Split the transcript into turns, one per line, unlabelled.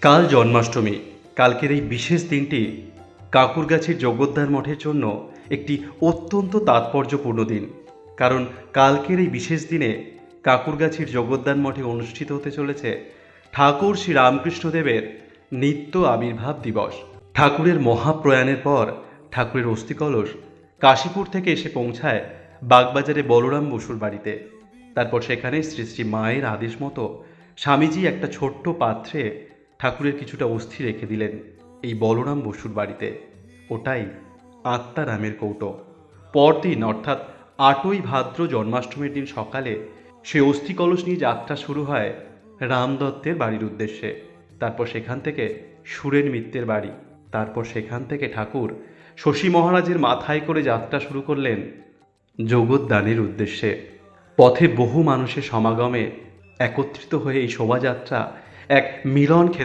কাল জন্মাষ্টমী। কালকের এই বিশেষ দিনটি কাকুরগাছির জগদ্দার মঠের জন্য একটি অত্যন্ত তাৎপর্যপূর্ণ দিন। কারণ কালকের এই বিশেষ দিনে কাকুরগাছির জগদ্দার মঠে অনুষ্ঠিত হতে চলেছে ঠাকুর শ্রী রামকৃষ্ণদেবের নিত্য আবির্ভাব দিবস। ঠাকুরের মহাপ্রয়াণের পর ঠাকুরের অস্থিকলস কাশীপুর থেকে এসে পৌঁছায় বাগবাজারে বলরাম বসুর বাড়িতে। তারপর সেখানে শ্রী শ্রী মায়ের আদেশ মতো স্বামীজি একটা ছোট্ট পাত্রে ঠাকুরের কিছুটা অস্থি রেখে দিলেন এই বলরাম বসুর বাড়িতে। ওটাই আত্মারামের কৌটো। পরদিন অর্থাৎ ৮ই ভাদ্র জন্মাষ্টমীর দিন সকালে সে অস্থি কলস নিয়ে যাত্রা শুরু হয় রাম দত্তের বাড়ির উদ্দেশ্যে। তারপর সেখান থেকে সুরেন মিত্রের বাড়ি। তারপর সেখান থেকে ঠাকুর শশী মহারাজের মাথায় করে যাত্রা শুরু করলেন জগদ্দানের উদ্দেশ্যে। পথে বহু মানুষের সমাগমে একত্রিত হয়ে এই শোভাযাত্রা এক মিলন